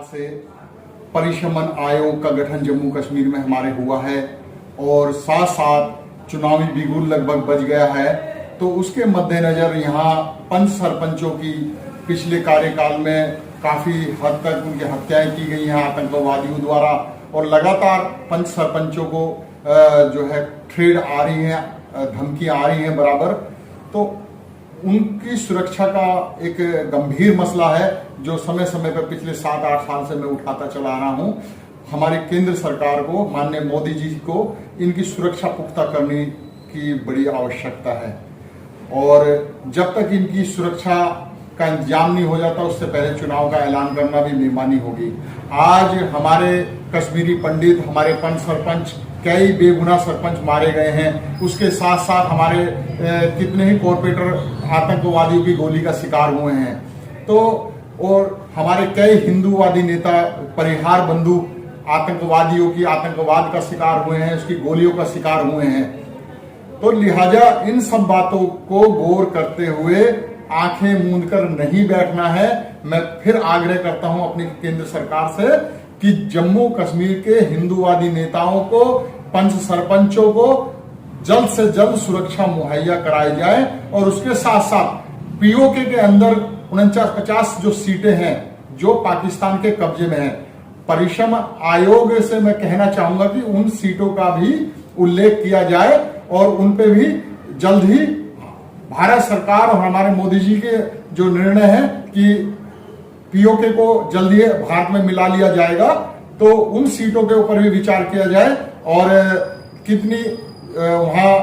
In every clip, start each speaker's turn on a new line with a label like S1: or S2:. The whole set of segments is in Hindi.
S1: से परिशमन आयोग का गठन जम्मू कश्मीर में हमारे हुआ है और साथ साथ चुनावी बिगुल लगभग बज गया है। तो उसके मद्देनजर यहाँ पंच सरपंचों की पिछले कार्यकाल में काफी हद तक उनकी हत्याएं की गई हैं आतंकवादियों द्वारा और लगातार पंच सरपंचों को जो है थ्रेड आ रही है, धमकियां आ रही हैं बराबर। तो उनकी सुरक्षा का एक गंभीर मसला है जो समय समय पर पिछले 7-8 साल से मैं उठाता चला आ रहा हूं। हमारी केंद्र सरकार को, माननीय मोदी जी को इनकी सुरक्षा पुख्ता करने की बड़ी आवश्यकता है और जब तक इनकी सुरक्षा का इंतजाम नहीं हो जाता उससे पहले चुनाव का ऐलान करना भी बेईमानी होगी। आज हमारे कश्मीरी पंडित, हमारे पंच सरपंच, कई बेगुनाह सरपंच मारे गए हैं। उसके साथ साथ हमारे कितने ही कॉर्पोरेटर आतंकवादियों की गोली का शिकार हुए हैं। तो और हमारे कई हिंदूवादी नेता परिहार बंधु आतंकवादियों की आतंकवाद का शिकार हुए हैं, उसकी गोलियों का शिकार हुए हैं। तो लिहाजा इन सब बातों को गौर करते हुए आंखें मूंद कर नहीं बैठना है। मैं फिर आग्रह करता हूं अपनी केंद्र सरकार से कि जम्मू कश्मीर के हिंदूवादी नेताओं को, पंच सरपंचों को जल्द से जल्द सुरक्षा मुहैया कराई जाए और उसके साथ साथ पीओके के अंदर 49-50 जो सीटें हैं जो पाकिस्तान के कब्जे में हैं, परिशमन आयोग से मैं कहना चाहूंगा कि उन सीटों का भी उल्लेख किया जाए और उन पे भी जल्द ही भारत सरकार और हमारे मोदी जी के जो निर्णय है कि पीओके को जल्दी भारत में मिला लिया जाएगा, तो उन सीटों के ऊपर भी विचार किया जाए और कितनी वहां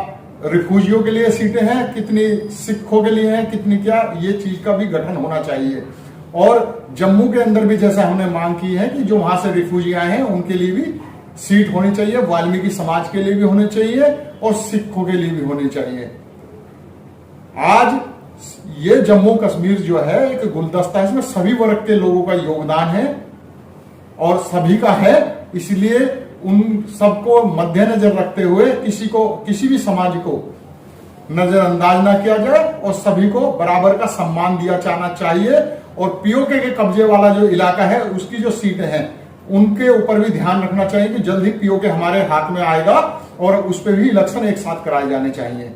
S1: रिफ्यूजियों के लिए सीटें हैं, कितनी सिखों के लिए हैं, कितनी क्या, ये चीज का भी गठन होना चाहिए। और जम्मू के अंदर भी जैसा हमने मांग की है कि जो वहां से रिफ्यूजी आए हैं उनके लिए भी सीट होनी चाहिए, वाल्मीकि समाज के लिए भी होनी चाहिए और सिखों के लिए भी होनी चाहिए। आज ये जम्मू कश्मीर जो है एक गुलदस्ता है, इसमें सभी वर्ग के लोगों का योगदान है और सभी का है, इसलिए उन सबको मद्देनजर रखते हुए किसी भी समाज को नजरअंदाज ना किया जाए और सभी को बराबर का सम्मान दिया जाना चाहिए। और पीओके के कब्जे वाला जो इलाका है उसकी जो सीटें हैं उनके ऊपर भी ध्यान रखना चाहिए कि जल्द ही पीओके हमारे हाथ में आएगा और उस पर भी इलेक्शन एक साथ कराए जाने चाहिए।